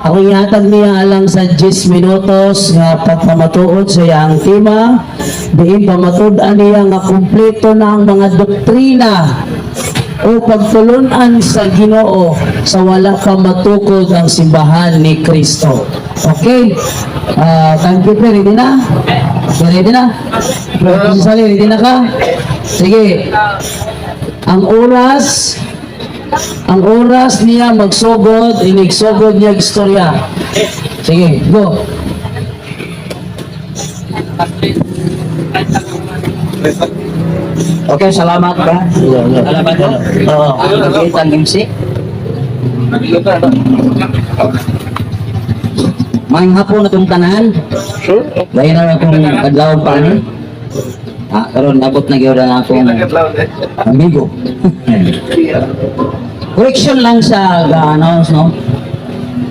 Ako ihatag niya lang sa 10 minutos nga pagpamatuod sa iyang tema. Diin pamatud-an niya nga kumpleto na ang mga doktrina o pagtulunan sa Ginoo sa wala pa matukod ang simbahan ni Kristo. Okay? Thank you, Pre. Ready na? Ready na? Si Sally, ready na ka? Sige. Ang oras niya magsugod, inigsugod niya istorya. Sige, go. Okay, salamat ba? Salamat po. Oo, ang MC. Maayong hapon na itong tanan. Sure. Dahil na akong kadlawang pa ni. Karon abot na gyud na akong amigo. Correction lang sa announce no.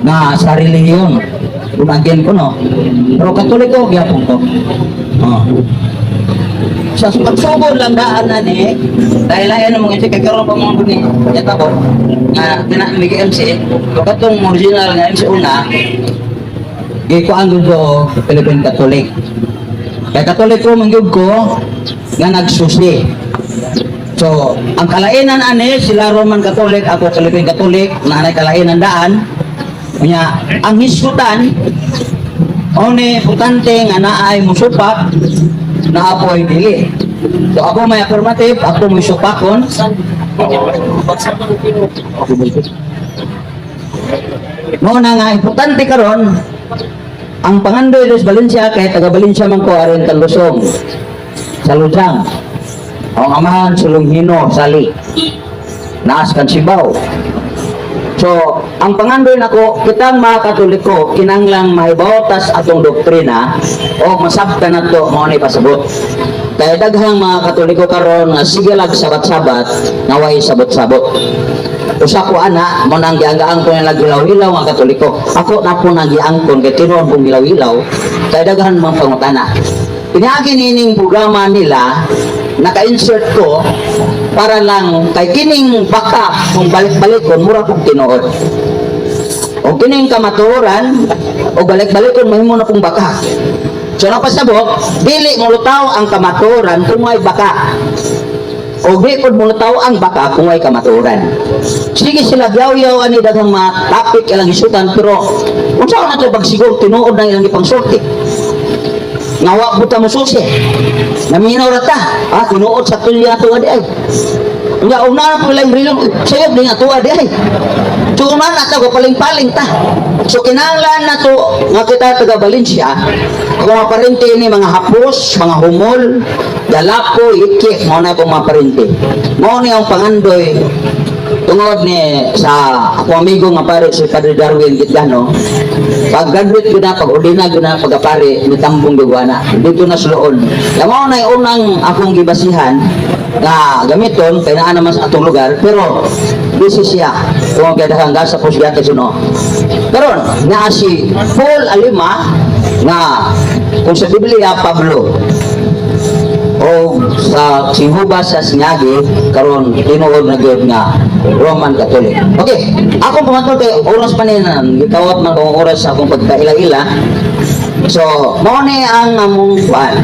Na sa relihiyon. Lumagyan ko no. Pero Katoliko gyapon ko. Sa pagsugod lang daan na ni dahil ayan mo kasi kagkaroon pa mga ni yata ko nga may MC katong original nga MC una gay ko ang do Philippine Catholic kaya Catholic ko mangyud ko nga nagsusi so ang kalainan ani sila Roman Catholic ako Philippine Catholic nanay kalainan daan nya ang hisgutan one importante nga naay musupak na apoy dili. So ako may affirmative, ako may supakon. Mo na nga importante karon ang pangandoy des Valencia kay taga Valencia man ko aron Talusong. Sa Lujang. Ang amahan sulong Hino Sali. Naas kan Sibaw. So, ang pangandoy nako kitang mga Katoliko kinanglang mahibawtas atong doktrina o masabtan nato mao ni pasabot. Kaya daghang mga Katoliko karon nga sigilag sabat-sabat naway sabot-sabot. Usa ko ana mo nang gianggaan ko nga gilaw-ilaw nga Katoliko. Ako na po nagiangkon kay tinuod kong gilaw-ilaw kay daghan mga pangutana. Pinaagi nining programa nila naka-insert ko para lang kay kining baka kung balik-balikon mura kong tinuod. O kining kamatuoran o balik-balikon mahimo na kong baka. So napasabot, dili mo lutaw ang kamatuoran kung may baka. O di pod mo lutaw ang baka kung may kamatuoran. Sige sila yaw-yaw ani daghang mga topic ilang isutan pero unsa na to pagsiguro tinuod na ilang ipangsulti. Ngawa buta mo susi. Naminaw rata. Tinuod sa tulya ato adi ay. Nga una na po lang brilong sayop din ato adi ay. So una na ito paling-paling ta. So kinahanglan na to nga kita taga Valencia kung maparente ni mga hapos, mga humol, dalapo, iki, mo na kung maparente. Mo ni ang pangandoy tungod ni sa ako amigo nga pare si Padre Darwin Gitgano pag-graduate ko na, pag-ordina ko na pagkapare nitambong duwana dito na suloon mo na yung unang akong gibasihan na gamiton kaya naa naman sa atong lugar pero busy siya kung gadahan sa pusyata suno karon naa si Paul Alima na kung sa Biblia Pablo o sa Sihuba sa Sinyagi karon tinuod na gyud nga Roman Catholic. Okay, ako pumatol kay oras pa ninan gitawat man kong oras sa akong pagkaila-ila. So, mao ni ang among kuan.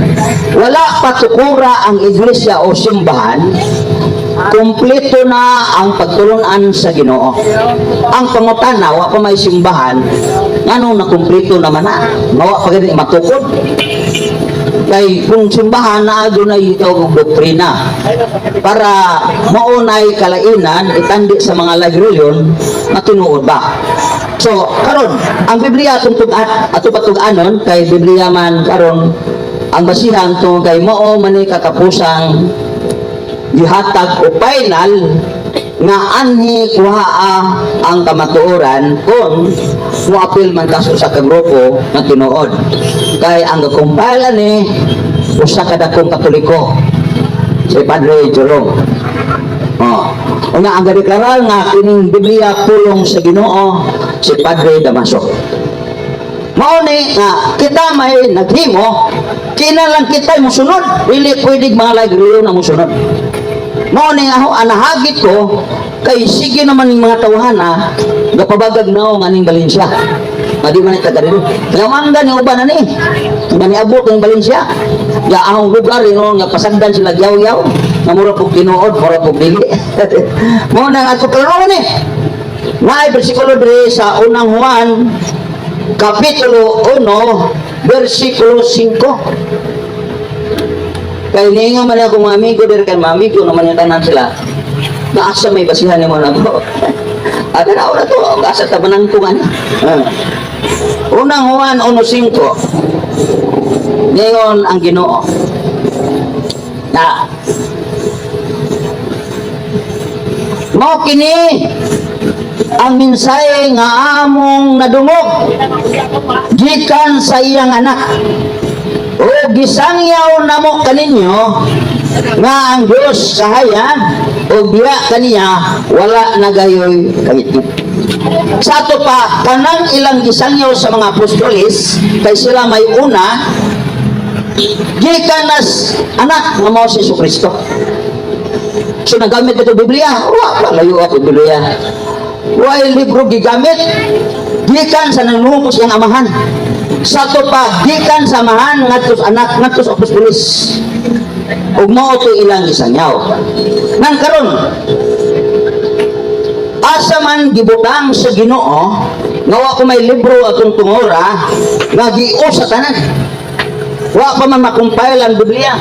Wala pa tukura ang iglesia o simbahan kumpleto na ang pagtulunan sa Ginoo. Ang pangutana wa pa may simbahan ngano na kumpleto naman na. Mawa pa gid matukod. Kay kung simbahan na adunay itawag doktrina para maunay kalainan itandi sa mga religion na tinuod ba. So karon ang Biblia ato patuganon kay Biblia man karon ang basihan tungod kay mao man ni kakapusang gihatag o final nga anhi kuhaa ang kamatuoran kung muapil man kaso sa kagrupo na tinuod kay ang kumpala ni usa ka dakong Katoliko si Padre Jerome una ang deklarar nga kining Biblia pulong sa Ginoo si Padre Damaso mao ni nga kita may naghimo kinalang kita musunod dili pwedeng mga lagriyo na musunod mao ni ako anahagit ko Kay sige naman ng mga tawhana, napabagag na ang aning Valencia. Di man ita kadiri. Ngamangga ni uban ani. Nga niabot ng Valencia. Ya ang lugar nga pasagdan sila yaw-yaw, nga mura pug tinuod, mura pug dili. Mo nang ato karon ni. Naay bersikulo diri sa unang Juan kapitulo 1 bersikulo 5. Kaya nga man ako mga amigo diri kay mga amigo naman yung tanan sila. Naasa may basihan ni mo na to. Ada na to, asa ta manangtungan. Unang Juan 1:5. Ngayon ang Ginoo. Na mo kini ang mensahe nga among nadungog gikan sa iyang anak. O gisangyaw namo kaninyo nga ang Dios kahayan o biya kaniya wala nagayoy kangit-ngit. Sa ato pa kanang ilang gisangyaw sa mga apostoles kay sila may una gikan as anak nga mao si Jesucristo. So nagamit ito Biblia, wala layo ako Biblia. Why libro gigamit gikan sa nanlumos yang amahan. Sa to pa gikan sa amahan ngadto anak ngadto sa apostoles. Ug mao to ilang gisangyaw. Nang karon asa man gibutang sa Ginoo nga wa ko may libro atong tungora nga gios sa tanan. Wa pa man makumpile ang Biblia.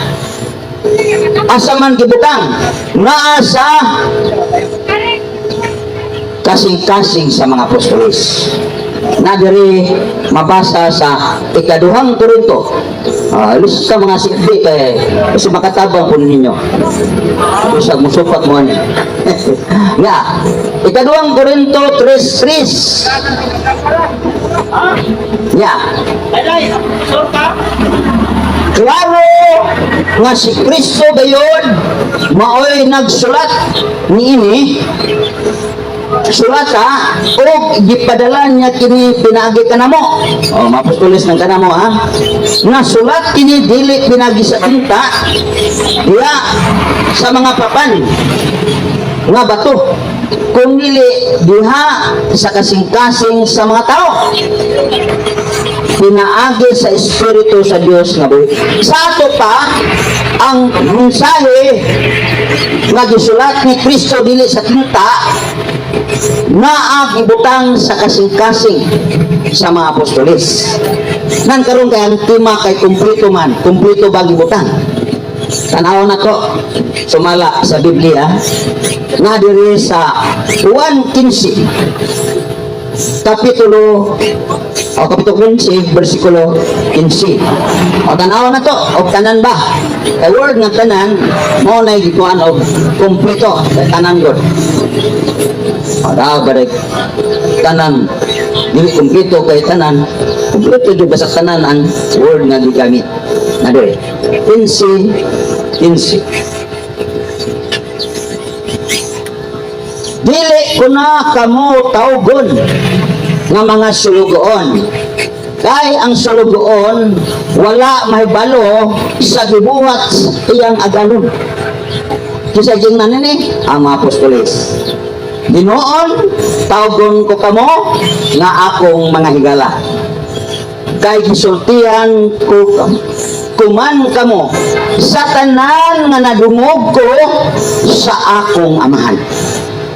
Asa man gibutang nga asa kasing-kasing sa mga apostoles. Na diri mabasa sa ikaduhang Korinto. Alis sa mga sikbi kay kasi makatabang po ninyo. Bisa musupat mo niya. Nga, ikaduhang Korinto 3:3. Nga. Klaro nga si Kristo gayon maoy nagsulat niini sulata o gipadala niya kini pinagi kanamo. O mapostoles ng kanamo ha. Nga sulat kini dili pinagi sa tinta diya sa mga papan nga bato kung dili diha sa kasing-kasing sa mga tao. Pinaagi sa Espiritu sa Dios nga buhi. Sa ato pa ang mensahe nga gisulat ni Kristo dili sa tinta naa gibutang sa kasing-kasing sa mga apostoles. Nan karon kay ang tema kay kumpleto man, kumpleto ba gibutang? Tanaw na to sumala sa Biblia nga diri sa Juan 15 kapitulo 15 bersikulo 15. O tanaw na to o tanan ba? Kay word nga tanan mo na gikuan og kumpleto kay tanan God. Ada barek tanan dili kumpleto kay tanan kumpleto jud sa tanan ang word nga gigamit. Na diri 15. Dili ko na kamo tawgon nga mga sulugoon. Kay ang sulugoon wala mahibalo sa gibuhat iyang agalon. Kisa jing nanini ang mga apostoles. Ginoon tawgon ko kamo nga akong mga higala. Kay gisultihan ko kuman kamo sa tanan nga nadungog ko sa akong amahan.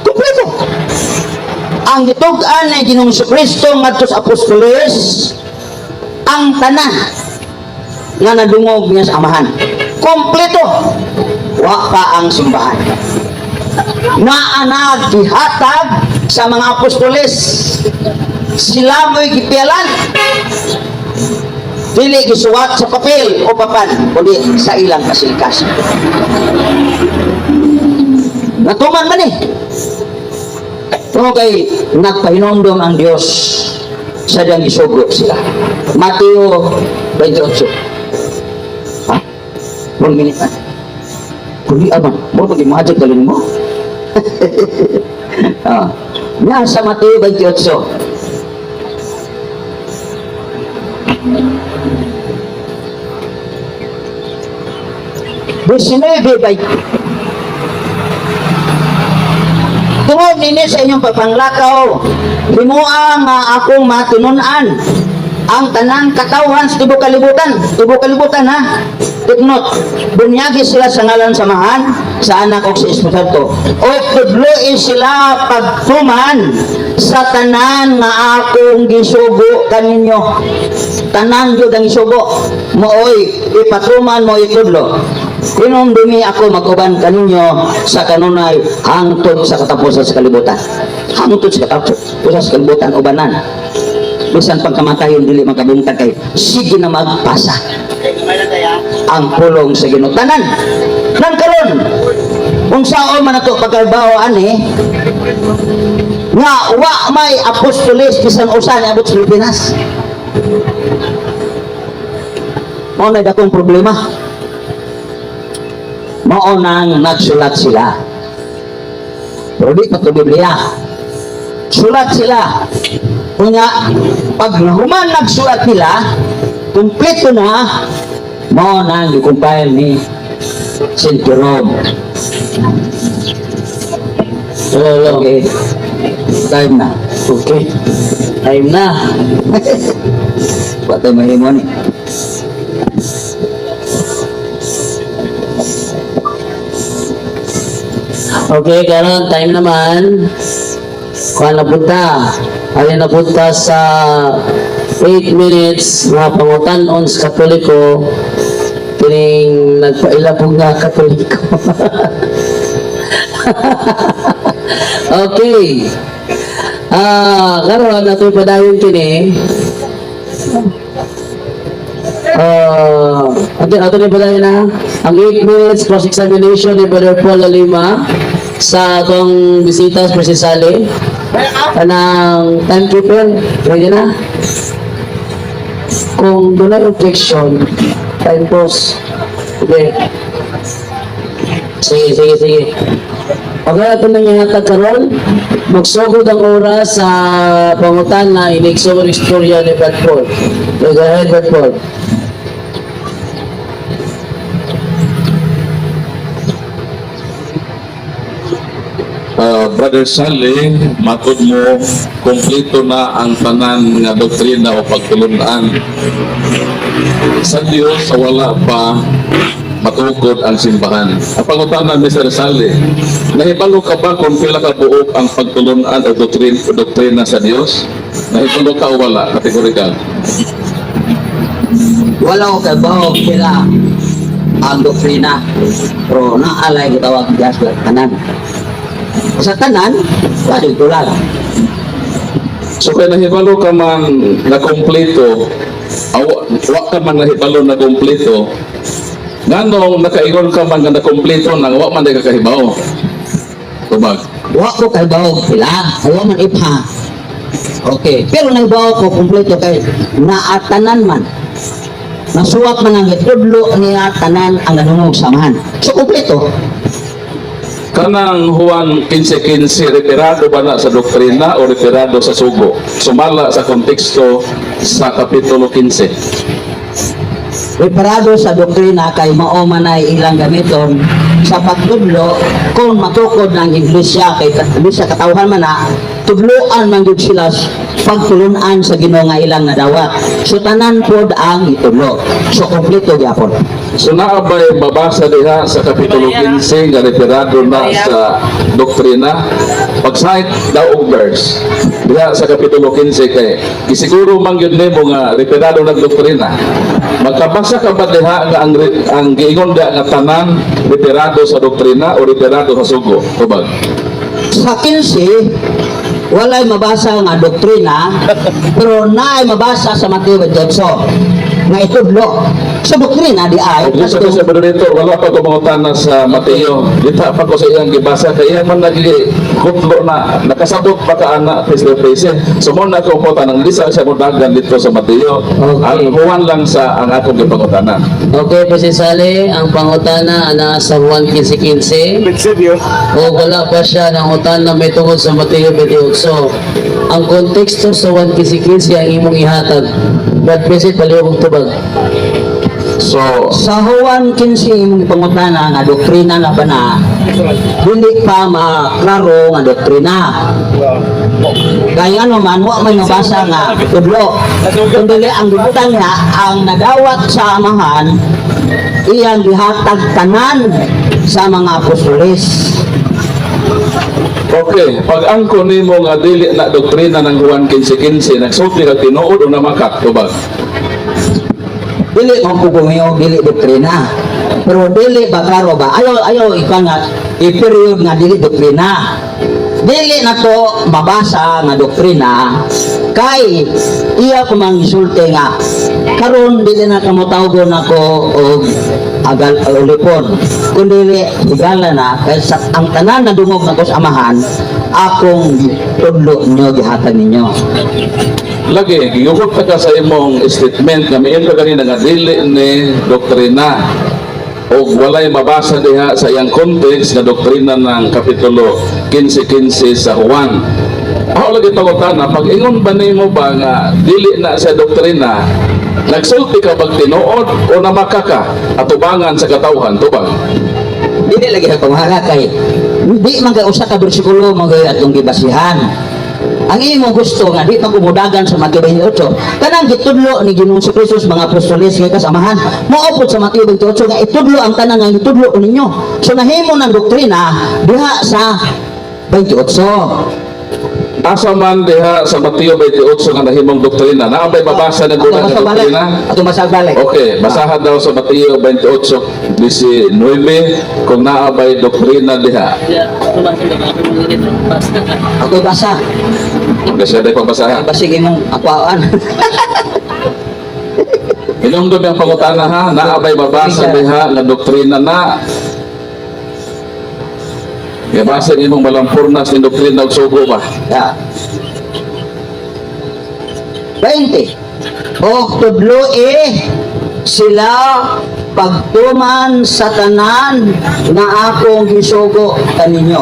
Kumpleto. Ang gitug-an ni Ginoong Jesucristo ngadto sa apostoles ang tanan nga nadungog niya sa amahan. Kumpleto. Wa pa ang simbahan. Naanag gihatag sa mga apostoles. Sila mo'y gipialan. Dili gisuwat sa papel o papan, kundi sa ilang kasing-kasing. Natuman man eh. Okay, nagpahinomdom ang Diyos sa diyang isugo sila. Mateo 28. Ha? 1 minute na. Kundi abang, mo pag imajag dalin mo. Nasa Mateo 28. Tungod nini sa inyong papanglakaw, himuang akong matununan ang tanang katawan sa tibok kalibutan ha. Take note, bunyagi sila sa ngalan samahan sa anak o sa Espiritu Santo. O tudloi sila pagtuman sa tanan nga akong gisugo kaninyo. Tanan gyud ang isugo. Mooy ipatuman mo itudlo. Inumdumi ako mag-uban kaninyo sa kanunay hangtod sa katapusan sa kalibutan. Hangtod sa katapusan sa kalibutan ubanan. Bisan pagkamatayon dili makabuntag kay sige na magpasa ang pulong sa Ginoo. Tanan nan karon kung sao man ato pagkalbaw ani nga wa may apostoles bisan usa ni abot sa Pilipinas. Mao na dakong problema. Mao nang nagsulat sila. Pero di pa ito Biblia. Sulat sila. Kaya pag human nagsulat nila, kumpleto na, mao nang i-compile ni St. Jerome. Okay. Time na. Okay. Time na. Patay mahimo ni. Okay, karon time naman. Kuha na punta. Alin na punta sa 8 minutes mga pangutan-on sa Katoliko. Kining nagpailabog nga Katoliko. Okay. Karon nato padayon kini. Ato ni padayon na ang 8 minutes cross-examination ni Brother Paul Lalima sa atong bisita sa Presisali. Kanang timekeeper, ready na? Kung doon na objection, time pause. Okay. Sige. Pag ito nang ihatag karon, magsugod ang oras sa pangutan na inigsugod istorya ni Bradford. Go ahead, Bradford. Brother Sally, matod mo, kompleto na ang tanan nga doktrina o pagtulunan sa Diyos sa wala pa matukod ang simbahan. Ang pangutanan ni Sir Sally, nahibalo ka ba kung pila ka buok ang pagtulunan o doktrina sa Diyos? Nahibalo ka o wala? Kategorikal. Wala ko kabaw sila ang doktrina. Pero naalay gitawag gas tanan. Sa tanan, wala tulad. So kaya nahibalo ka man na kompleto, wa ka man nahibalo na kompleto, nganong nakaingon ka man na kompleto nang wa man day kakahibaw. Tubag. Wa ko kabaw sila, ayaw man ipha. Okay, pero nagbaw ko kumpleto kay naatanan man. Nasuwat man ang itudlo niya tanan ang nanungog samahan. So kumpleto. Kanang Juan 15:15, retirado ba na sa doktrina o retirado sa sugo? Sumala sa konteksto sa Kapitulo 15. Preparado sa doktrina kay mao man ay ilang gamiton sa pagtudlo kung matukod ng iglesia kay iglesia katawhan man na tudloan man gyud sila pagtulunan sa Ginoo nga ilang nadawat. So tanan pod ang itudlo. So kompleto gyapon. So naabay babasa diha sa Kapitulo 15 nga retirado na sa doktrina. Pagsahit daw og verse diha sa Kapitulo 15 kay gisiguro man gyud nimo nga retirado na doktrina. Magkabasa ka ba diha nga ang giingon diha nga tanan retirado sa doktrina o retirado sa sugo? Tubag. Sa 15 walay mabasa nga doktrina pero naay mabasa sa Mateo 28 nga itudlo sa doktrina di ay Kung sa sa Benedicto, wala pa kumangutan na sa Mateo. Dita pa ko sa iyang gibasa kaya man nagkutlo na nakasabot pa ka ana face to face. So mo na ko po tanang lisa siya mo dagan dito sa Mateo. Okay. Ang huwan lang sa ang akong gipangutanan. Okay, Presisali, ang pangutana ana sa Juan 15:15. O wala pa siya ng utan na may tungkol sa Mateo 28. So, ang konteksto sa 1 kisi-kisi ang imong ihatag. God bless it, palihog tubag. So, Sa Juan 15 imong pangutana nga doktrina na ba na dili pa maklaro nga doktrina. Kaya ano man, wa may mabasa nga tudlo. Kundi ang gibutan niya, ang nadawat sa amahan, iyang gihatag tanan sa mga apostoles. okay, pag angko nimo nga dili na doktrina ng Juan 15:15, nagsulti ka tinuod o namakak, tubag. Dili mo pugumiyo, dili doktrina. Pero dili ba klaro ba? Ayaw ikaw nga, i-period nga dili doktrina. Dili na to mabasa nga doktrina kay iya ko mang gisulti nga karon dili na kamo tawgon ako og agal ulipon kundi higala na kay sa ang tanan na dungog na ko sa amahan akong tudlo nyo gihatag ninyo. Lagi, giyukot ta ka sa imong statement nga miin ka ganina nga dili ni doktrina o walay mabasa diha sa iyang context nga doktrina ng Kapitulo 15:15 sa Juan. Ako lagi pangutana, pag ingon ba nimo ba nga dili na sa doktrina, nagsulti ka bag tinuod o namakaka atubangan sa katawhan, tubag? Dili lagi ako mahala kay di man kay usa ka bersikulo magay atong gibasihan. Ang imo gusto nga di pagumudagan sa Mateo 28 kanang gitudlo ni Ginoong Kristo mga apostoles kay kasamahan moupod sa Mateo 28 nga itudlo ang tanan nga itudlo ninyo. So nahimo ng doktrina diha sa 28. Asa man diha sa Mateo 28 nga nahimong doktrina, naabay mabasa ng Ato nga doktrina? masag balik. Okay, basahan daw sa Mateo 28:19 kung naabay doktrina diha. Ako basa. Kasi day pagbasahan. Basig imong akwaan. Inungdom ang pangutana ha, naabay mabasa diha nga doktrina na. Kaya basa imong malampurnas ni doktrina og sugo ba? Ya. 20. O tudlo sila pagtuman sa tanan na akong gisugo kaninyo.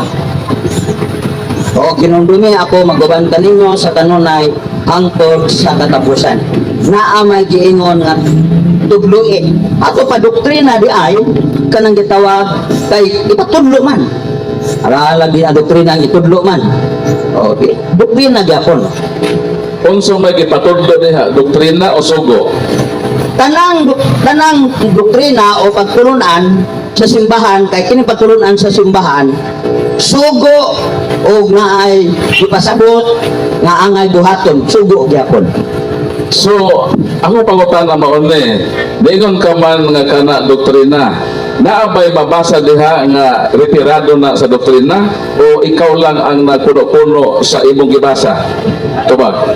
O kinundumi ako magaban kaninyo sa kanunay hangtod sa katapusan. Naa may giingon nga tudlo ato pa doktrina di ay kanang gitawag kay ipatudlo man. Lagi na doktrina ang itudlo man. Okay. Doktrina gyapon. Unsa may gipatudlo diha, doktrina o sugo? Tanang doktrina o pagtulunan sa simbahan kay kini pagtulunan sa simbahan sugo o naay ipasabot nga angay buhaton sugo gyapon. So, ako pangutana maon ni, ningon ka man nga kana doktrina, naabay mabasa diha nga retirado na sa doktrina o ikaw lang ang nagpuno-puno sa imong gibasa? Tubag.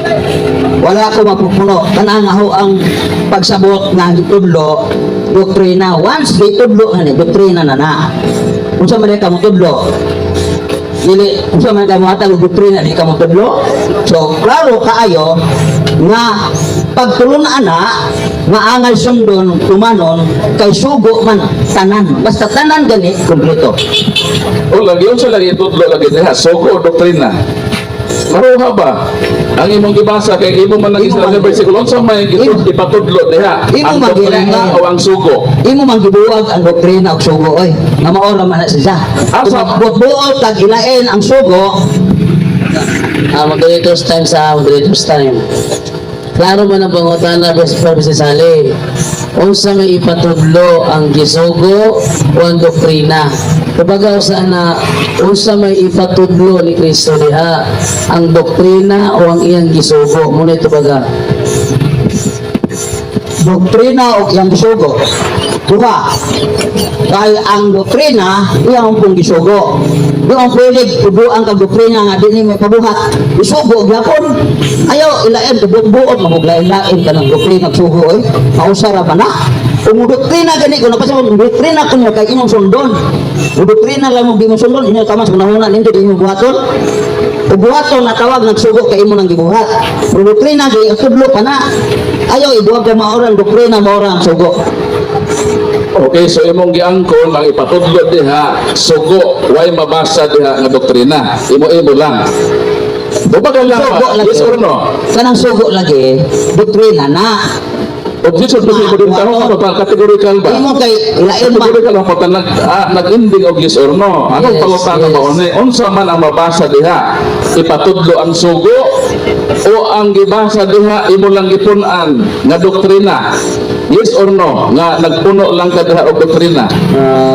Wala ko mapupuno kanang ako ang pagsabot nga gitudlo doktrina once gitudlo ani doktrina na na. Unsa man ka mo tudlo? Dili unsa man ka mo hatag og doktrina di ka mo tudlo. So klaro kaayo nga pagtulunan na nga angay sundon tumanon kay sugo man tanan basta tanan gani kompleto. O lagi unsa lagi itudlo lagi diha, sugo o doktrina? Maruha ba? Ang imong gibasa kay imo man nang isla nga bersikulo unsa may ipatudlo diha? Imo Ang doktrina o ang sugo? Imo man gibuwag ang doktrina og sugo oy. Nga maora man na siya. Asa? Buot tag ilain ang sugo. Moderator's time sa moderator's time. Klaro man ang pangutana Professor Sali. Unsa may ipatudlo ang gisugo o ang doktrina? Kapag sa na unsa may ipatudlo ni Kristo diha, ang doktrina o ang iyang gisugo? Muna ito baga. Doktrina o iyang gisugo. Duha. Kaya ang doktrina, iyang pong gisugo. Yung pwede tubuan kang doktrina nga din may pabuhat. Isugo, gyapon. Ayaw, ilain, buot, mamuglain-lain ka ng doktrina, sugo, mausara pa na. Kung doktrina gani, kung napasa mo, doktrina ko niya kay inyong sundon. Kung doktrina lang mo di mo sundon, inyong tamas, kunahunan, hindi di inyong buhaton. Kung buhaton, natawag, nagsugo kay imo nang gibuhat. Kung doktrina, di tudlo ka na. Ayaw, ibuwag ka maoran, doktrina, maoran, sugo. Okay, so imong giangkon ang ipatudlo diha sugo, way mabasa diha nga doktrina. Imo-imo lang. Dubagan lang Sugo ba? lagi. Yes or no? Kanang sugo lagi, doktrina na. Objection po sa din tao categorical ba? Imo kay ilain ma. Categorical ang pagka nag-ending og yes or no. Anong Yes, pangutana yes. ba ni? Unsa man ang mabasa diha? Ipatudlo ang sugo o ang gibasa diha imo lang gipun-an nga doktrina? Yes or no? Nga nagpuno lang ka diha og doktrina?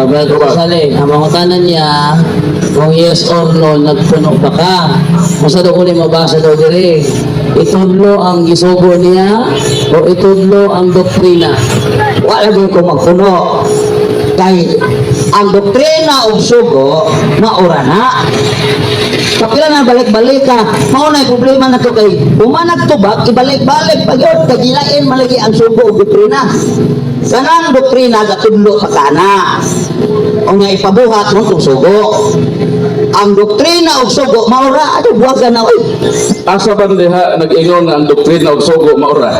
Brother Sale, ang mangutanan niya, kung yes or no, nagpuno ba ka? Kung sa doon ko mabasa daw dire, itudlo ang gisugo niya o itudlo ang doktrina. Wala gyud ko magpuno. Kay ang doktrina og sugo maura na. Kapila na balik-balik ka, mao na problema na to kay humanag tubak ibalik-balik pagyod kagilain malagi ang sugo og doktrina. Kanang doktrina gatudlo sa kana. O nga ipabuhat mo tong sugo. Ang doktrina og sugo maura ato buwagan na oy. Asa man diha nag-ingon nga ang doktrina og sugo maura?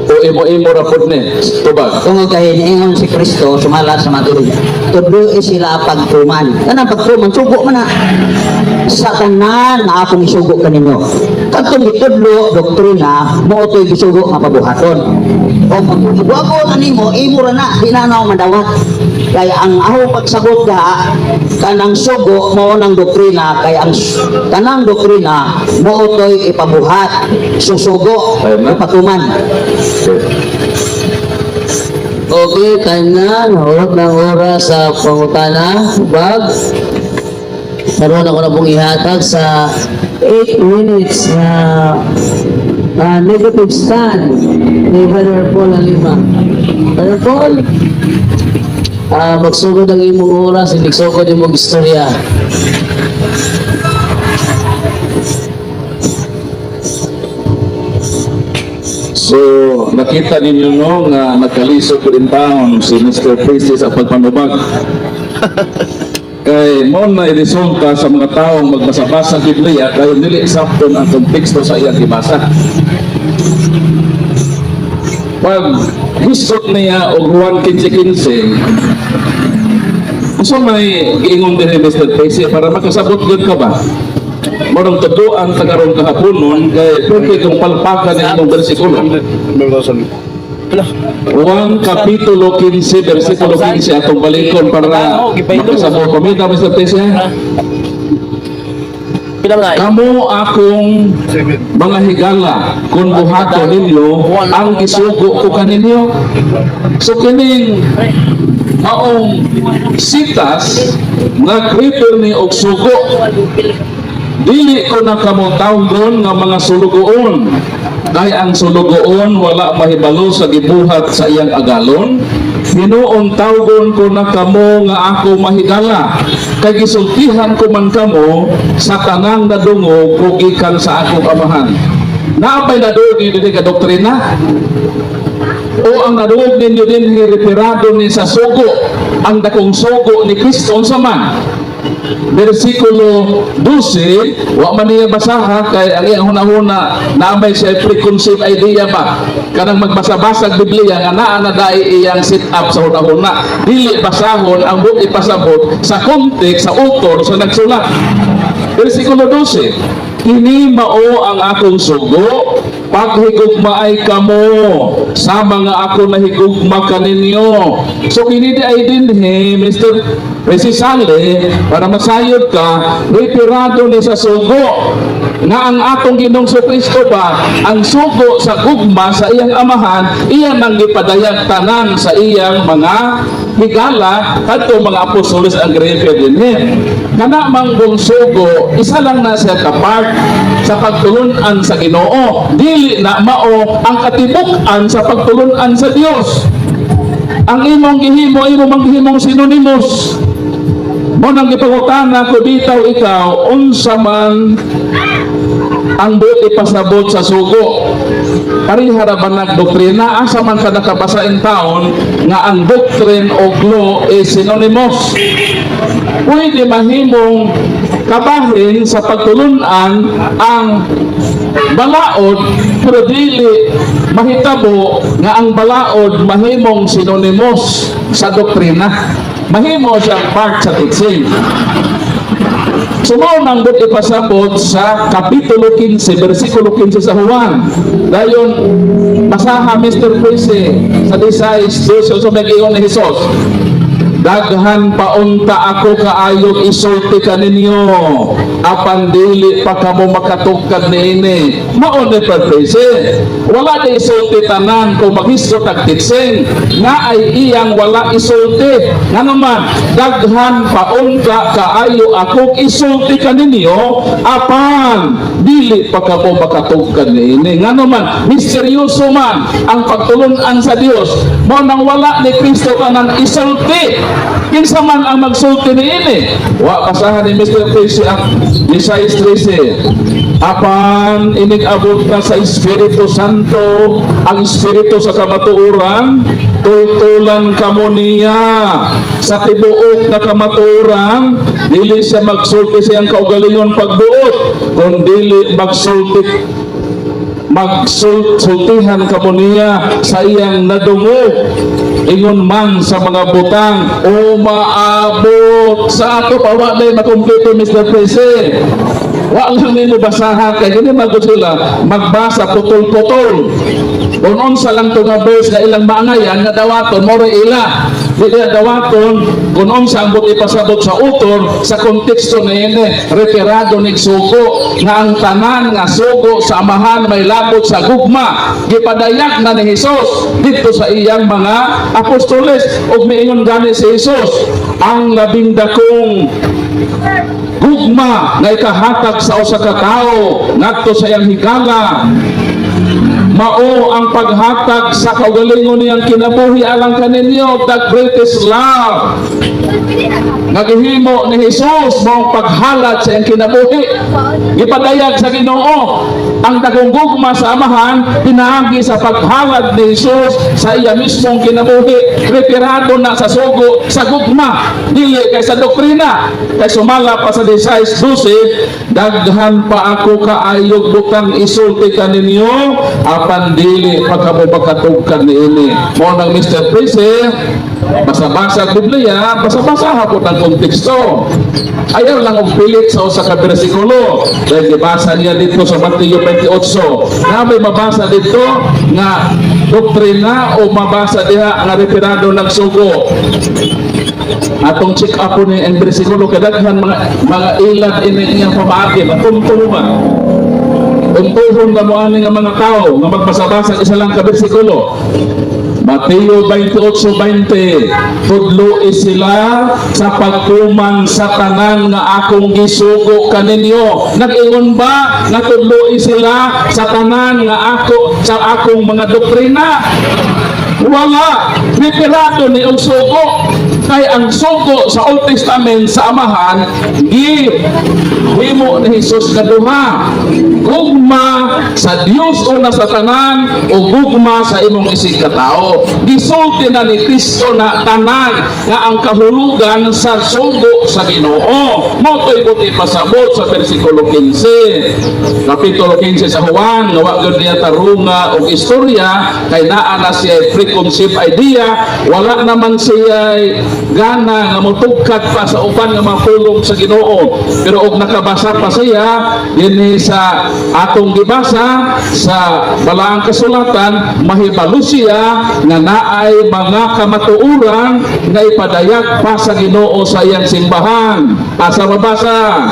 O imo-imo ra pud ni tubag. Kung kay niingon si Kristo sumala sa matuloy. Tudlo sila pagtuman. Kanang pagtuman sugo man na. Sa tanan na akong isugo kaninyo. Kadtong gitudlo doktrina mo to'y gisugo nga pabuhaton. O pagbuhago na nimo imo ra na di na ako madawat. Kaya ang ako pagsagot ka kanang sugo mo ng doktrina kay ang kanang doktrina mo to'y ipabuhat susugo patuman. Okay, tanan, hurot ng oras sa pangutana, bag. Karoon ako na pong ihatag sa 8 minutes na negative stand ni Brother Paul Alima. Brother Paul, magsugod ang imong oras, hindi sugod imong istorya. So, nakita ninyo no nga nagkalisod ko din taon si Mr. Priestley sa pagpanubag. Kay mo na iresulta sa mga taong magbasa-basa ng Biblia kay dili sakto ang konteksto sa iyang gibasa. Pag histot niya og Juan 15:15, so may giingon din ni Mr. Priestley para makasabot gud ka ba? Marang tuduan tagaron kahaponon kay pwede kong palpakan ng imong bersikulo. Juan Kapitulo 15, versikulo 15 atong balikon para makasabot. Pamita, Mr. Tese. Kamu akong mga higala kung buhaton ninyo ang isugo ko kaninyo. So kining maong sitas nga kripir ni og sugo. Dili ko na kamo tawgon nga mga sulugoon. Kay ang sulugoon wala mahibalo sa gibuhat sa iyang agalon. Hinuon tawgon ko na kamo nga ako mahigala. Kay gisultihan ko man kamo sa tanang nadungog o gikan sa akong amahan. Naapay nadungog ninyo din ka doktrina? O ang nadungog ninyo din referado ni sa sugo, ang dakong sugo ni Kristo sa man. Versikulo 12, wa man niya basaha kay ang iyang hunahuna naamay siya preconceived idea ba kanang magbasa-basa Biblia nga naa na dai iyang sit up sa hunahuna, dili basahon ang buot ipasabot sa context sa author sa nagsulat. Versikulo 12, kini mao ang akong sugo paghigugma ay kamo sa mga ako nahigugma kaninyo. So kini di ay dinhi Mr. Resisale para masayod ka retirado ni sa sugo na ang atong Ginoong Kristo ba ang sugo sa gugma sa iyang amahan iyan ang gipadayag tanan sa iyang mga higala kadto mga apostolos ang refer dinhi. Kana mang bung sugo isa lang na siya kapart sa pagtulunan sa Ginoo, dili na mao ang katibuk-an sa pagtulunan sa Dios. Ang imong gihimo imo mang gihimong synonymous. Mo nang gipangutana ko bitaw ikaw unsa man ang buti pasabot sa sugo. Parihara ba nagdoktrina asa man ka nakabasa in taon nga ang doctrine o law is synonymous. Pwede mahimong kabahin sa pagtulunan ang balaod pero dili mahitabo nga ang balaod mahimong synonymous sa doktrina. Mahimo siyang part sa teaching. Sumaw nang but ipasabot sa Kapitulo 15, versikulo 15 sa Juan. Dayon, basaha Mr. Prese sa 16, so may giyon ni Jesus. Daghan paunta ako kaayog isulti kaninyo, apan dili pa kamo makatugkad niini. Mao ni Prese, wala na isulti tanan kung maghisgot ang titsing, nga ay iyang wala isulti. Nga naman, daghan paunta kaayo ako isulti kaninyo, apan dili pa kamo makatugkad niini. Nga naman, misteryoso man ang pagtulunan sa Dios, mo nang wala ni Kristo kanang isulti. Kinsa man ang magsulti niini. Wa basahan ni Mr. Tracy ang Isaiah 13. Apan inig-abot na sa Espiritu Santo, ang Espiritu sa kamatuoran, tutulan kamo niya sa tibuok na kamatuoran, dili siya magsulti siyang kaugalingon pagbuot, kung dili magsultihan kamo niya sa iyang nadungog, ingon man sa mga butang o maabot sa ato pawa na makumpleto Mr. President. Wa lang nimo basaha kay gani magud sila magbasa putol-putol. Kung sa lang to nga verse na ilang maangayan nga dawaton mo ila. Dili dawaton kung sa ambot ipasabot sa utor sa konteksto na ini referado nig sugo nga ang tanan nga sugo sa amahan may labot sa gugma gipadayag na ni Hesus dito sa iyang mga apostoles ug miingon gani si Hesus ang labing dakong gugma nga ikahatag sa usa ka tawo ngadto sa iyang higala mao ang paghatag sa kaugalingon niyang kinabuhi alang kaninyo, the greatest love. Nagihimo ni Jesus mao paghalat sa iyang kinabuhi. Gipadayag sa Ginoo ang dagong gugma sa amahan pinaagi sa paghalat ni Jesus sa iya mismong kinabuhi. Referado na sa sugo sa gugma, dili kay sa doktrina. Kay sumala pa sa 16:12, daghan pa ako kaayog butang isulti kaninyo apan dili pagkabubakatugkan niini. Mo nang Mr. Prese, basa-basa Biblia, basa-basa hapon ang konteksto. Ayaw lang og pilit sa usa ka bersikulo. Dahil gibasa niya dito sa Mateo 28. Na may mabasa dito nga doktrina o mabasa diha nga referado ng sugo. Atong check up ni ang bersikulo kadaghan mga ilat ini iyang pamaagi matunto ba. Untuhon na mo ani nga mga tao nga magbasa-basa isa lang ka bersikulo. Mateo 28:20 tudlo sila sa pagtuman sa tanan nga akong gisugo kaninyo. Nag-ingon ba nga tudlo sila sa tanan nga sa akong mga doktrina? Wala. Referado ni ang sugo. Kay ang sugo sa Old Testament sa amahan himo ni Jesus nga duha. Gugma sa Dios una sa tanan o gugma sa imong isig ka tao. Gisulti na ni Kristo na tanan nga ang kahulugan sa sugo sa Ginoo. Mao toy buti pasabot sa bersikulo 15. Kapitulo 15 sa Juan, nga wa gyud niya tarunga og istorya kay naa na siya preconceived idea, wala naman siya gana nga motugkad pa sa uban nga mapulong sa Ginoo. Pero og nakabasa pa siya dinhi sa atong gibasa sa balaang kasulatan, mahibalo siya nga naay mga kamatuoran nga ipadayag pa sa Ginoo sa iyang simbahan. Asa mabasa?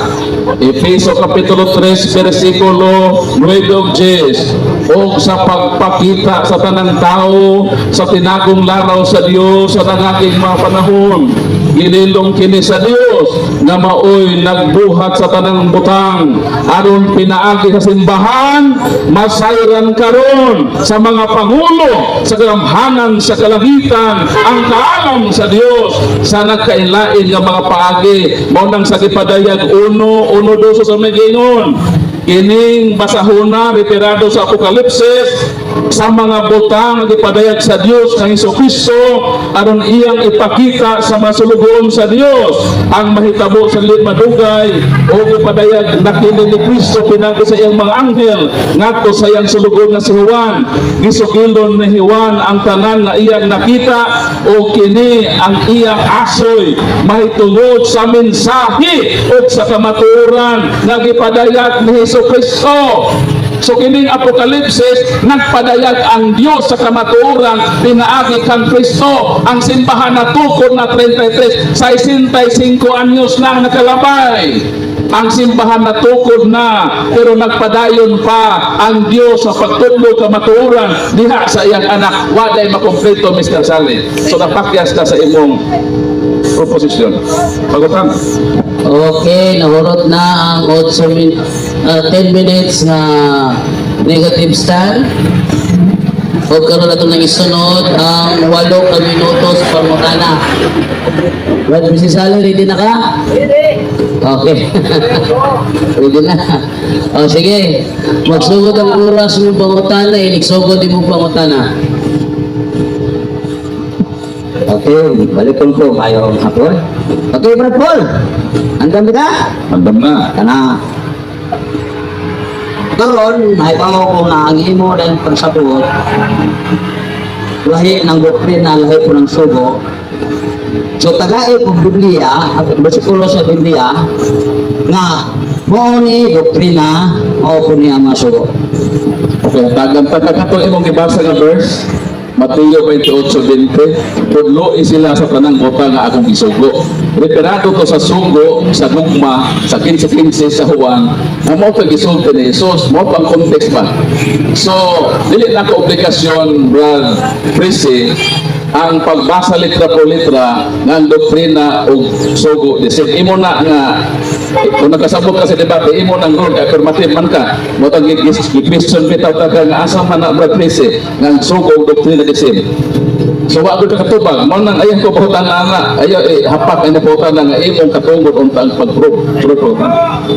Efeso kapitulo 3 bersikulo 9-10. O sa pagpakita sa tanang tao sa tinagong laraw sa Dios sa nangaging mga panahon, ginilong kini sa Dios nga maoy nagbuhat sa tanang butang aron pinaagi sa simbahan masayran karon sa mga pangulo sa kalamhanan sa kalangitan ang kaalam sa Dios sa nagkainlain nga mga paagi. Mao nang sa gipadayag 1:12 sa may gingon kining basahona referado sa Apokalipsis sa mga butang nga ipadayag sa Dios ng Jesucristo aron iyang ipakita sa masulugon sa Dios ang mahitabo sa madugay o ipadayag na kini ni Kristo pinagi sa iyang mga anghel ngadto sa iyang sulugon nga si Juan. Gisugilon ni Juan ang tanan nga iyang nakita o kini ang iyang asoy mahitungod sa mensahe o sa kamatuoran nga gipadayag ni Jesucristo. So kining Apokalipsis nagpadayag ang Dios sa kamatuoran pinaagi kang Kristo. Ang simbahan na tukod na 33 65 anyos na nakalabay. Ang simbahan na tukod na pero nagpadayon pa ang Dios sa pagtudlo kamatuoran diha sa iyang anak. Waday makompleto Mr. Sally. So napakyas ka sa imong proposisyon. Pagutan. Okay, nahurot na ang 10 minutes nga negative stand. O karon na itong isunod ang 8 ka minutos pangutana. Brad, Mrs. Sally, ready na ka? Okay. Ready na. O sige, magsugod ang oras mo pangutana, inigsugod din mo pangutana. Okay, balikon ko kayo hapon. Okay, Brad Paul. Andam ka? Andam na. Kana. Karon, naibaw ko na ang imo dahil pagsabot. Lahi ng doktrina, lahi po ng sugo. So, tagay po Biblia, at basikulo sa Biblia, nga mo ni doktrina, o po niya masugo. Okay, tagang pagkakatong imong gibasa nga verse, Mateo 28:20, tudlo sila sa tanang bota nga akong isugo. Referado to sa sugo, sa gugma, sa 15-15 sa Juan, na mo ito gisulti ni Jesus, mo ang context ba? So, dili na ko obligasyon, Brad Prissy, ang pagbasa litra po litra ng doktrina o sugo. Imo na nga, kung nagkasabot ka sa debate, imo nang rule, affirmative man ka, mo itang i-question bitaw ka nga asa man na Brad Prissy, ng sugo o doktrina desim. So, wag ka katubag, mo nang ayang ko pautan na, ayaw hapak ay napautan na nga imong katungod untang pag-prove.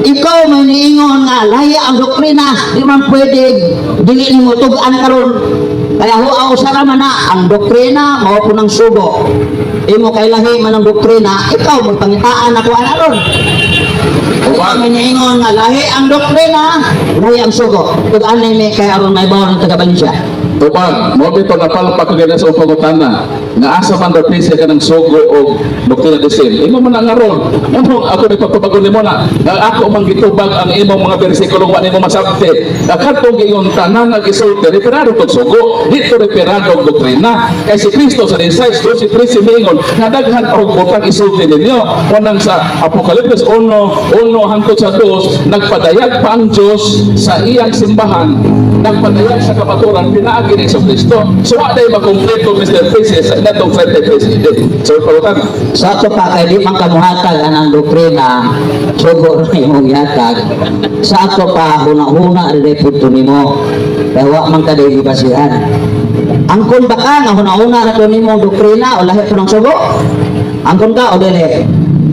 Ikaw may niingon nga, lahi ang doktrina, di man pwede, dili mo tugan karon. Kaya huaw sa naman na, ang doktrina, mao po ng sugo. Imo kay lahi man ang doktrina, ikaw magpangitaan ako ron. Ikaw may niingon nga, lahi ang doktrina, lahi ang sugo. Tugan na may kay aron may bawang ng taga-Balisya. Tubag, mo bito na palpak ko ganyan sa upagutana nga asa man daw pisya ka ng sugo o doktrina desim. Imo man ang aron. Ano ako may pagpabago nimo na nga ako man gitubag ang imong mga bersikulo wa nimo masabte. Kadtong giyon tanan nga gisulti referado tog sugo, dito referado og doktrina. Kay si Kristo sa 16:13 mingon nga daghan og butang isulti ninyo. Kunang sa Apokalipsis 1:1 hangtod sa 2 nagpadayag pa ang Dios sa iyang simbahan. Nagpadayag sa kapaturan pinaagi ni Kristo. So wa day makompleto Mr. Prissy sa natong 33 day. So pagutana. Sa ato pa kay di man kamuhatag anang doktrina, sugo rin imong yatag. Sa ato pa huna-huna rin punto nimo. Kaya wa man ka di basihan. Angkon ba ka nga huna-huna na to nimo doktrina o lahi po ng sugo? Angkon ka o dili?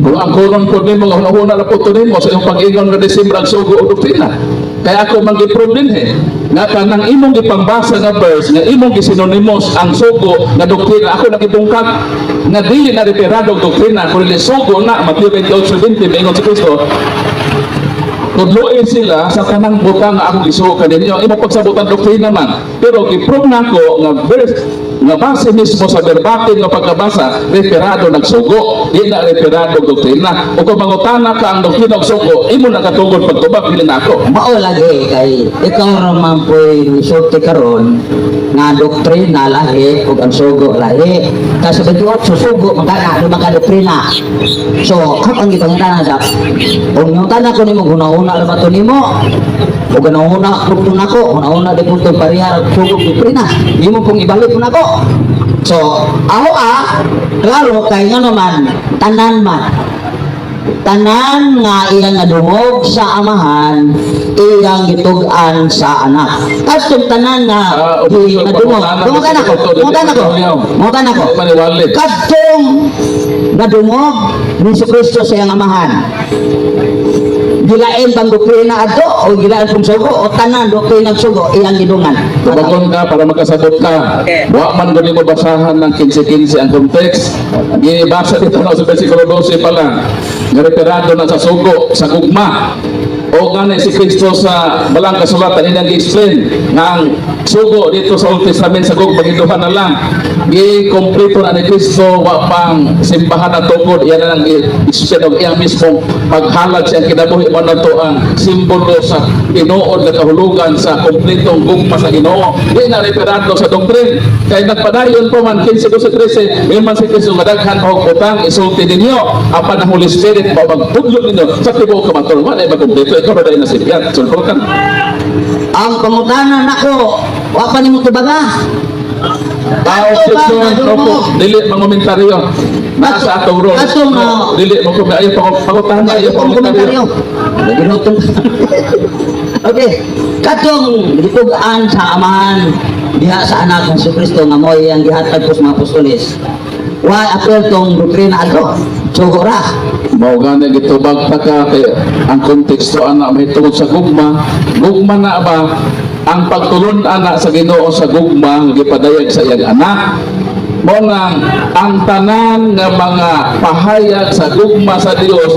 Kung ang kulon po nimo nga huna na po nimo sa iyong pag-ingon nga desimbrang sugo o doktrina. Kaya ako mag-i-prove din nga kanang imong ipangbasa nga verse nga imong gisinonymous ang sugo nga doktrina, ako nagibungkag nga dili na referado og doktrina kundi sugo na Mateo 28:20 ingon si Kristo. Tudloin sila sa kanang butang nga akong isugo kaninyo. Imo pagsabutan doktrina man. Pero gi-prove nako nga verse nga base mismo sa verbatim nga pagkabasa referado nagsugo, di na referado doktrina. O kung mangutana ka ang doktrina og sugo, imo na katungod pagtubag dili nako. Mao lagi kay ikaw raman po'y resulti karon nga doktrina lahi ug ang sugo lahi. Kasi bituot susugo magkana lima ka doktrina. So kapag gipangitana sa kung yung tanan ko nimo una ra ba to nimo? O ganauna punto nako, una di punto parehas sugo doktrina. Imo pong ibalik po nako. So, ako klaro kay nga naman, tanan man. Tanan nga iyang nadungog sa amahan, iyang gitugan sa anak. Katong tanan nga nadungog. Tungutan ako. Katong nadungog ni Kristo sa iyang amahan. gilain bang doktrina ato o gilain kung sugo o tanan doktrina sugo iyang gidungan. Tubagon ka para makasabot ka. Wa man gani mo basahan ng 15-15 ang context. Ginibasa dito na sa versikulo 12 pa lang. Referado na sa sugo, sa gugma. O gani si Kristo sa balang kasulatan nilang gi-explain nga ang sugo dito sa Old Testament sa gugma giduhan na lang. Gi-kompleto na ni Kristo wa pang simbahan na tungkol iyan na lang i-explain og iyang mismong paghalag siya kinabuhi man na to ang simbolo sa tinuod na kahulugan sa kompletong gugma sa Ginoo. Di na referado sa doktrin. Kaya nagpadayon po man 15-13 ngayon man si Kristo madaghan pa og utang isulti ninyo apan ang Holy Spirit pa magtudlo ninyo sa tibuok kamatulungan ay makumpleto ikaw na dahil nasibyan. Sulpukan. Ang pangutanan nako wa pa nimo tubaga. Objection, opo, dili mangomentaryo. Nasa atong rules. Atong, Dili mo kung ayaw pangutahan na ayaw Komentaryo. pangomentaryo. Ginutong. Okay. Katong gitugaan sa amahan diha sa anak ng Kristo nga mo'y ang gihatag ko sa mga apostoles. Why apel tong doktrina ato? Sugo ra. Mao gani gitubag ta ka kay ang konteksto ana may tungod sa gugma. Gugma na ba ang pagtulon ana sa Ginoo sa gugma nga gipadayag sa iyang anak? Mo nang ang tanan nga mga pahayag sa gugma sa Dios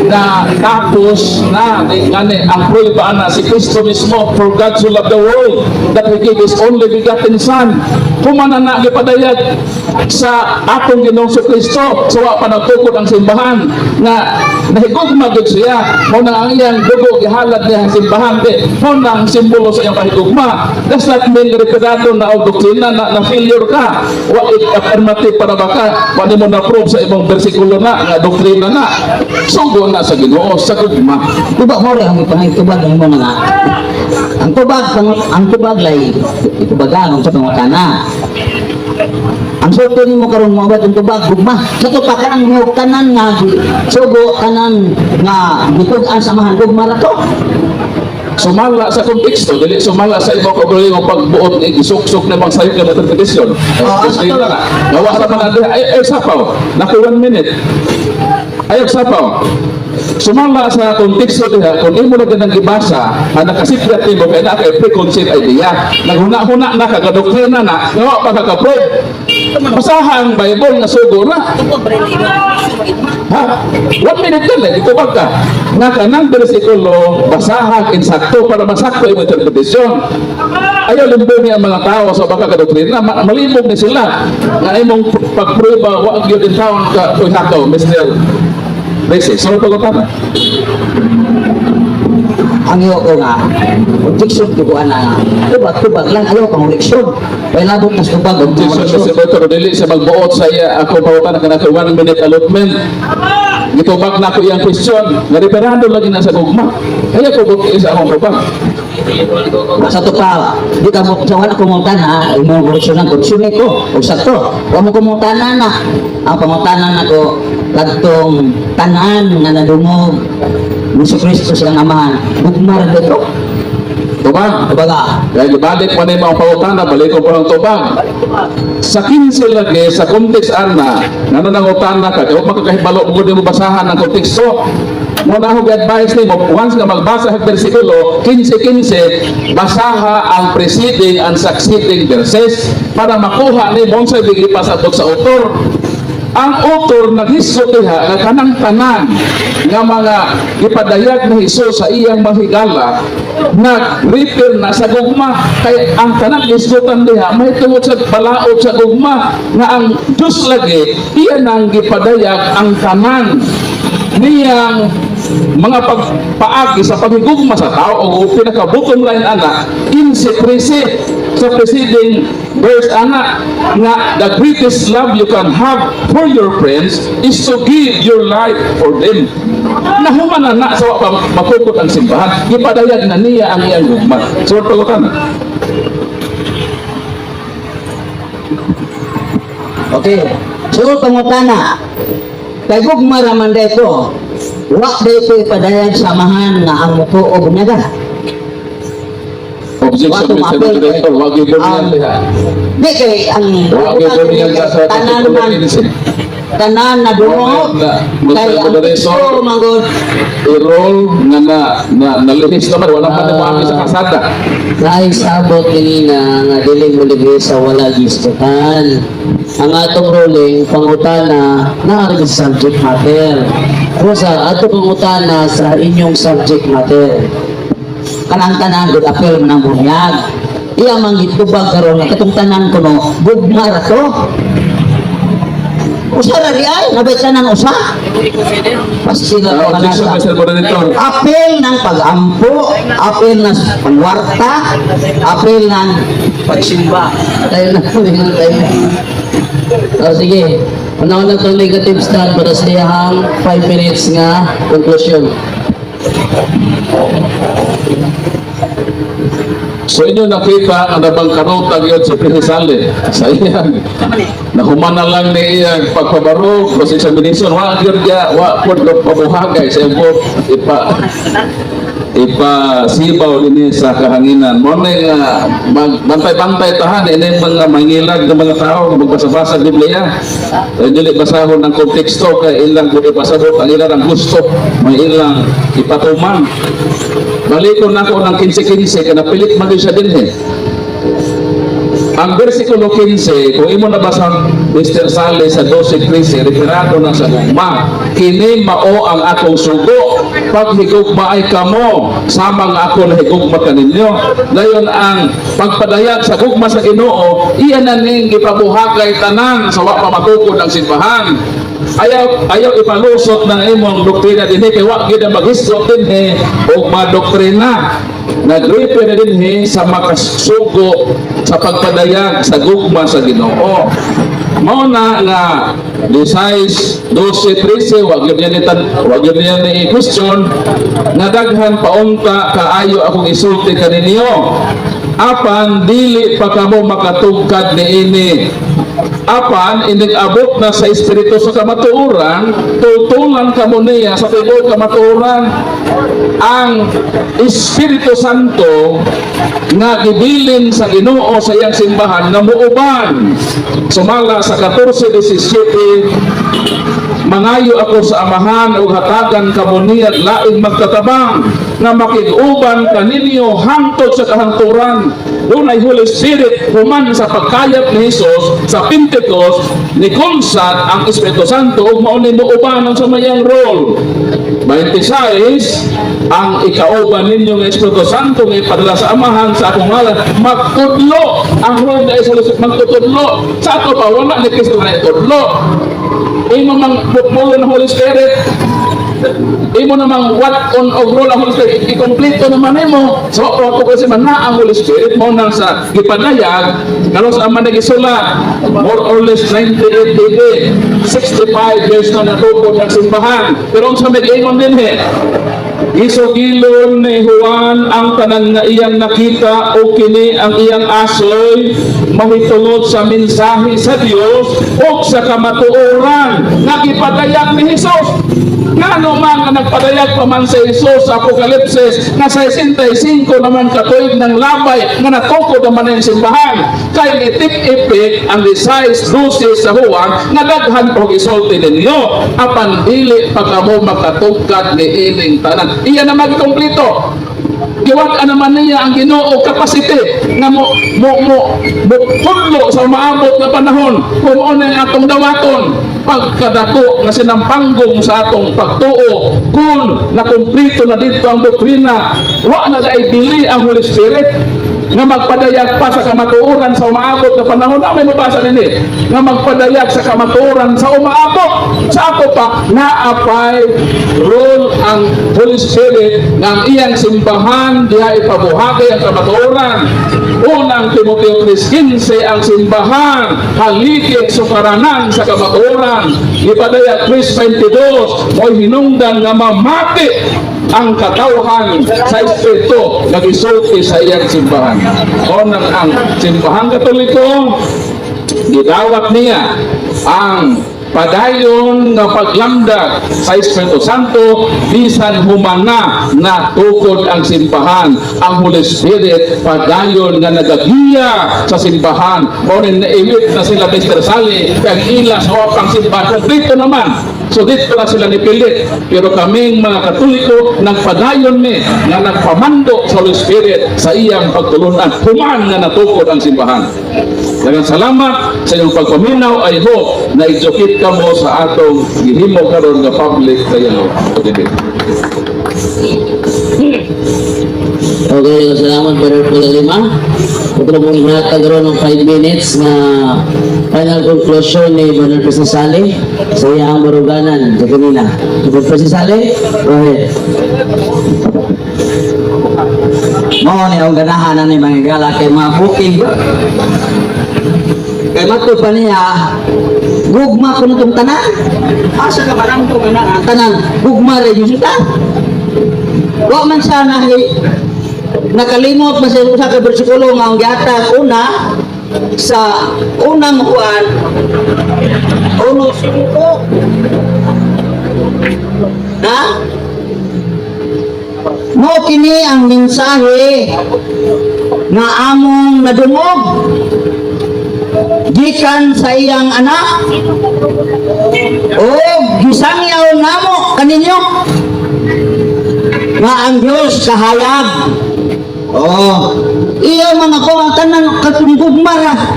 na tapos na ngani ang prueba na si Kristo mismo, for God so loved the world that He gave His only begotten Son. Kumana na gipadayag sa atong Ginoong Kristo so wa pa nagtukod ang simbahan na nahigugma gud siya. Mo nang ang iyang dugo gihalad niya ang simbahan mo nang simbolo sa iyang pahigugma. Does not mean referado na o doktrina na failure ka. Wa affirmative para baka wala mo na-prove sa ibang bersikulo na nga doktrina na sugo na sa Ginoo sa gugma. Tubag mo rin ang ipangitubag ng mo nga. Ang tubag lay itubagan sa pangutana. Ang sorto ni mo karon mo ang tubag gugma. Sa to pa kanang mo tanan nga sugo tanan nga gitugan sa mahal gugma ra to. Sumala sa konteksto, dili sumala sa ibang problema pagbuot ni isuksok na mga sayop na tradisyon. Gusto nila na. Gawa sa mga ay sapaw. Nako 1 minute. Ay sapaw. Sumala sa konteksto diha, kung imo na ganang ibasa, ang nakasipgat nimo kay na kay preconceived idea. Naghuna-huna na kagadoktrina na, gawa pa kaka-prove. Basaha ang Bible nga sugo na. Ha? 1 minute ka lang, ito ka. Nga kanang bersikulo, basahag insakto para masakto yung interpretasyon. Ayaw limbo niya ang mga tao sa baka kadoktrina, malibog ni sila. Nga imong pagprueba, wag yun din taon ka, kung hakaw, Mr. Resi, so pag-upapan. Ang iyo ko nga, objection ko na tubag lang, ayaw pang objection. Kaya labot na sa tubag. Objection kasi Dr. Dili sa magbuot sa iya, ako pautan na kanaka 1 minute allotment. Gitubag na ako iyang question, nga referando lagi na sa gugma. Kaya ko buti sa akong tubag. Sa to pa, di ka mo sa wala kumuntan ha, imo objection ng objection ko. O sakto, wa mo kumuntan na. Ang pangutanan ako kadtong tanan nga nadungog ni Kristo sa amahan. Gugma ra dito. Tubag. Baga, Kaya gibalik pa na yung mga pautan na balik ko pa ng tubag. Sa 15 lagi, sa context ana, nananangutan na ka, kaya makakahibalo mo din mo basahan ng konteksto. Muna ako advice ni mo, once nga magbasa ng versikulo, 15-15, basaha ang preceding and succeeding verses para makuha ni mo sa bigipasabot sa author. Ang author naghisgot diha nga kanang tanan nga mga ipadayag ni Hesus sa iyang mahigala nag-refer na sa gugma kay ang tanang hisgotan diha may tungod sa balaod sa gugma nga ang Diyos lagi iyan ang gipadayag ang tanan niyang mga pagpaagi sa paghigugma sa tao o pinaka-bottom line ana in secrecy sa preceding verse ana nga the greatest love you can have for your friends is to give your life for them. Nahuman na sa makukot ang simbahan, ipadayag na niya ang iyang gugma. So pagutan. okay. So pangutana, kay gugma raman dito, wa dito ipadayag sa amahan nga ang muko o bunyaga. Objection, Mr. Moderator, wag yung bunyan diha. Di kay ang Wag yung bunyan sa tanan man tanan na dungo. Kay ang picture manggod. I-roll nga nalihis naman, wala pa nagpapami sa kasada. Naisabot kanina nga dili mo ligay sa wala gistukan. Ang atong ruling pangutana na ang subject matter. Rosa, ato pangutana sa inyong subject matter. Kanang tanan good appeal man ang bunyag. Iya man gitubag karon nga katong tanan kuno gugma ra to. Usa ra di ay nabay tanan usa. Pas sila Ang objection, kanasa. Mr. Moderator. Apel ng pag-ampo, apel ng pangwarta, apel ng pagsimba. Tayo na tayo. Sige. Una-una itong negative stand para sa iyang 5 minutes nga conclusion. So inyo nakita ang nabang karotag yun si Pinisali sa iyang nahumana lang ni iyang pagpabaro cross examination wa gyud ya wa pud pabuhagay sa iyang sibaw din sa kahanginan mo nga bantay-bantay tahan ini mga mangilag ng mga tao magbasa-basa ng Biblia dili basahon ng konteksto kay ilang gud ipasabot ang ilang gusto may ilang ipatuman. Balikon ako ng 15-15 kana pilit man siya din Ang versikulo 15, kung imo nabasa Mr. Sale sa 12:13, referado na sa gugma. Kini mao ang akong sugo. Pag higugma ay kamo, samang ako na higugma kaninyo. Dayon ang pagpadayag sa gugma sa Ginoo, iyan na ning gipabuhagay tanan sa wa pa matukod ang simbahan. Ayaw ipalusot ng imong doktrina dinhi kay wa gyud maghisgot dinhi og madoktrina. Nag-refer na dinhi sa makasugo sa pagpadayag sa gugma sa Ginoo. Mao na nga 16, 12, 13 wag gyud niya ni question nga daghan paunta kaayo akong isulti kaninyo. Apan dili pa kamo makatugkad niini. Apan inig abot na sa espiritu sa kamatuoran, tutulan kamo niya sa tibuok kamatuoran. Ang Espiritu Santo nga gibilin sa Ginoo sa iyang simbahan nga muuban. Sumala sa 14:17, mangayo ako sa amahan ug hatagan kamo niya laing magtatabang nga makig-uban kaninyo hangtod sa kahangturan. Doon ay Holy Spirit human sa pagkayap ni Jesus sa Pentecost ni Kumsat ang Espiritu Santo ug mao ni muubanan sa mayang role. 26, ang ikauban ninyo ng Espiritu Santo nga ipadala sa amahan sa akong ngalan magtudlo. Ang role na isa magtutudlo sa ato pa wala ni Kristo na itudlo. Imo mang bukbulo ng Holy Spirit, imo namang what on of role ang Holy Spirit, i-complete naman imo. So, ako kasi man na ang Holy Spirit mo nang sa gipadayag, kalos ang managisulat, more or less 98 AD, 65 years na natukod ng simbahan. Pero ang sa mag-ingon din isugilon ni Juan ang tanan nga iyang nakita o kini ang iyang asoy mahitulod sa mensahe sa Dios o sa kamatuoran nga gipadayag ni Jesus. Ngano man nga nagpadayag pa man sa Jesus sa Apokalipsis na sa 65 naman katuig ng labay nga natukod naman ang simbahan kay itik-ipik ang 16-12 sa Juan nga daghan og isulti ninyo apan dili pa kamo makatugkad ni ining tanan. Iya na magkompleto. Giwag naman niya ang Ginoo capacity nga mo tudlo sa maabot na panahon kung ano yung atong dawaton pagkadako nga sinampanggong sa atong pagtuo kung nakumplito na dito ang doktrina wa na dai bili ang Holy Spirit nga magpadayag pa sa kamatuoran sa umaabot na panahon na may mabasa nini nga magpadayag sa kamatuoran sa umaabot sa ako pa naapay role ang Holy Spirit ng iyang simbahan diha ipabuhagay ang kamatuoran. Unang Timoteo 3:15 ang simbahan halikik sukaranan sa kamatuoran. Ipadayag 3:22 mo'y hinungdan nga mamati ang katawhan sa Espiritu nagisulti sa iyang simbahan. O ang simbahan Katoliko, gidawat niya ang padayon nga paglamdag sa Espiritu Santo bisan humana na tukod ang simbahan. Ang Holy Spirit padayon nga nagagiya sa simbahan. Mao ni naimit na sila Mr. Sally kag ila sa wapang simbahan. Dito naman, so dito na sila nipilit. Pero kaming mga Katoliko nagpadayon ni nga nagpamando sa Holy Spirit sa iyang pagtulunan. Human nga natukod ang simbahan. Daghang salamat sa iyong pagpaminaw. I hope na i-educate ka mo sa atong gihimo karon nga public dialogue. Okay, salamat Brother Pula Lima. Ito na mong ihatag ron ng 5 minutes na final conclusion ni Brother President Sally sa iyang maruganan sa kanina. Brother President Sally, go ahead. Mao ni ang ganahan ni mga gala kay mga booking. Kay mato pa niya, gugma ko nitong tanan. Asa ka ba nang ganahan? Tanan, gugma rin yung sita. Wa man sana nakalimot man sa usa ka bersikulo nga ang gihatag una sa unang Juan 1:5. Ha? Mo kini ang mensahe nga among nadungog gikan sa iyang anak o gisangyaw namo kaninyo nga ang Diyos kahayag. Oh, iyo mga kuwang tanan katungugmara.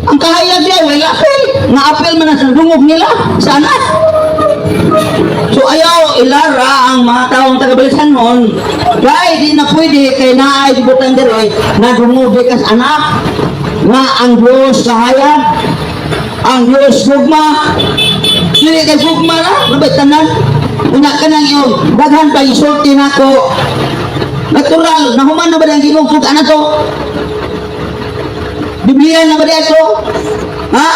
Ang kahayag niya wala apel, nga apel man sa dungog nila sana. So ayaw ilara ang mga taong taga-Balisanon kay di na pwede kay naay gibutan dire na dungog kas anak nga ang Diyos kahayag, ang Diyos gugma. Dili kay gugma na, mabay tanan. Una ka nang yung daghan pa isulti na ko. Natural, nahuman na ba ang ginugkog na to? Biblia na ba ito? Ha?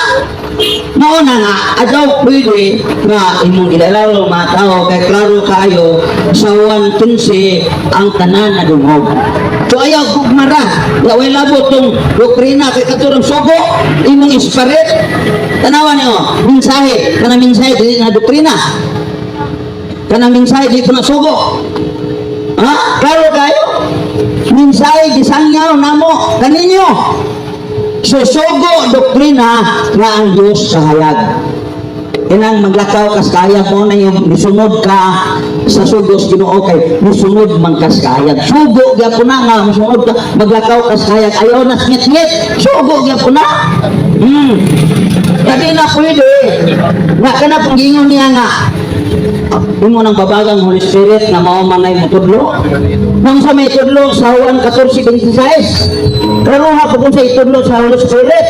Mauna nga, adaw pwede nga imong ilalaro mga tao kay klaro kayo sa 1:15 ang tanan na dungog. So ayaw gugmara, gawin labo itong doktrina kay katurang sugo, imong isparit. Tanawan niyo, mensahe, kanang mensahe, dili na doktrina. Kanang mensahe di ko na sugo. Ha? Klaro kayo? Mensahe gisangyaw namo kaninyo. Susugo doktrina nga ang Diyos kahayag. Inang maglakaw kas kahayag mo na yung nisunod ka sa sugos Ginoo kay nisunod man kas kahayag. Sugo gyapon na nga nisunod ka maglakaw kas kahayag. Ayaw na ngit-ngit. Sugo gyapon na. Kasi na pwede. Nga ka na panggingon niya nga. Imo nang babagang Holy Spirit nga mao man ay mutudlo. Nang sa may tudlo sa Juan 14:26. Karon ha kung sa itudlo sa Holy Spirit.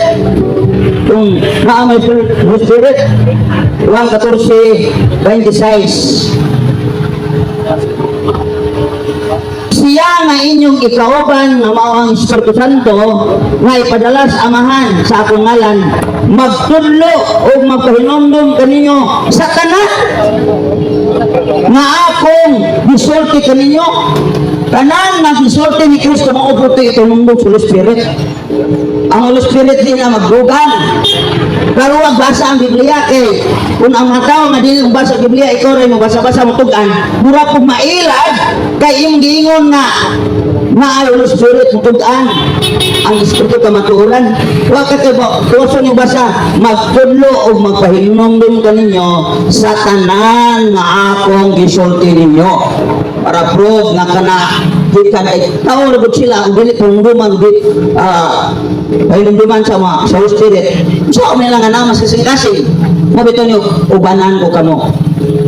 Kung naa may Holy Spirit Juan 14:26. Siya nga inyong ikauban nga mao ang Espiritu Santo nga ipadala sa amahan sa akong ngalan magtudlo o magpahinumdum kaninyo sa tanan nga akong gisulti kaninyo. Tanan nga gisulti ni Kristo mao puti itong Holy Spirit. Ang Holy Spirit din na magdugan. Pero wag basa ang Biblia kay kung ang mga tao nga dili magbasa ang Biblia ikaw rin magbasa-basa mo tugan mura pug mailad kay imong giingon nga ang Holy Spirit tugan ang Espiritu kamatuoran. Wa ka kay tuwaso ni basa magtudlo o magpahinumdum kaninyo sa tanan nga akong gisulti ninyo para prove nga kana di ka na tao na sila ang dili pangduman pahinumduman sa Holy Spirit. So may lang nga naman sa singkasing mabito niyo ubanan ko kamo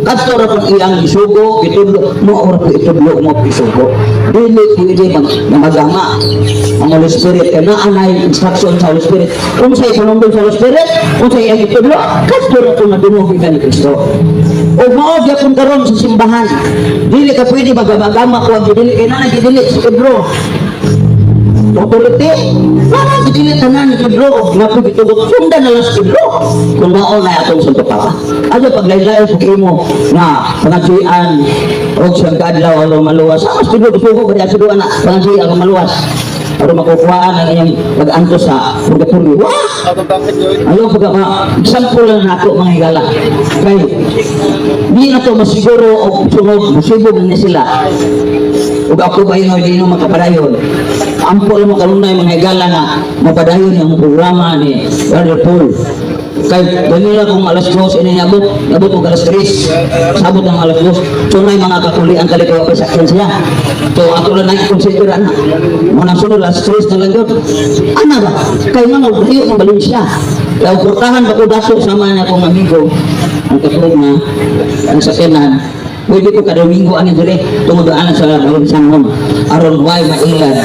kadto ra pag iyang isugo itudlo mo ora ko itudlo mo isugo dili magama ang Holy Spirit kay naa nay instruction sa Holy Spirit kung sa ipanumdum sa Holy Spirit kung sa iyang itudlo kadto ra ko madungog ni Kristo o mao gyapon karon sa simbahan dili ka pwede magama ko ang dili kay na dili sa libro authority para dili tanan ni libro nga pagitugot sundan na lang sa libro kung mao na atong sa papa aja paglaylay sa imo nga pangajian og sa kadlaw alo maluwas mas tulo sugo ba sa duana pangajian ang maluwas para makukuhaan ang iyang pag-anto sa purgatorio. Wah! Ayaw pagka example lang na ako mga higala. Kay, di na to masiguro o sunod, masibog na sila. Ug ako ba yun, hindi nyo makapadayon. Ampo lang makalunay mga higala na mapadayon yung programa ni Brother Paul. Kay ganila kung alas 2 ini nabot og alas 3 sabot ang alas 2 tunay mga kakulian kali ko pa sakyan siya to ato lang na konsidera na mo na sunod alas 3 na lang yun ana ba kay mga ubriyo ng Valencia kaya portahan ba ko daso sama niya akong amigo ang katulog na ang sakyanan pwede ko kada minggo ani dire tungod-aan sa Balansangon aron way mailan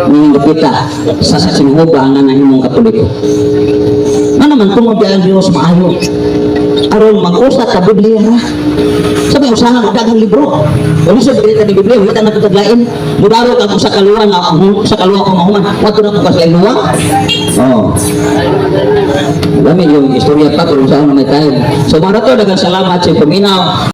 ning gapita sa sinhuba nga nahimong katoliko. Ano man tungod ang Dios maayo aron mag-usa ka Biblia ha sabi usahan og daghang libro wala sa bilita ni Biblia wala na tutaglain mudaro ka sa kaluwa na sa kaluwa ko mahuman wato na ko sa luwa dami yung istorya pa kung saan na may time so marato daghang salamat sa paminaw.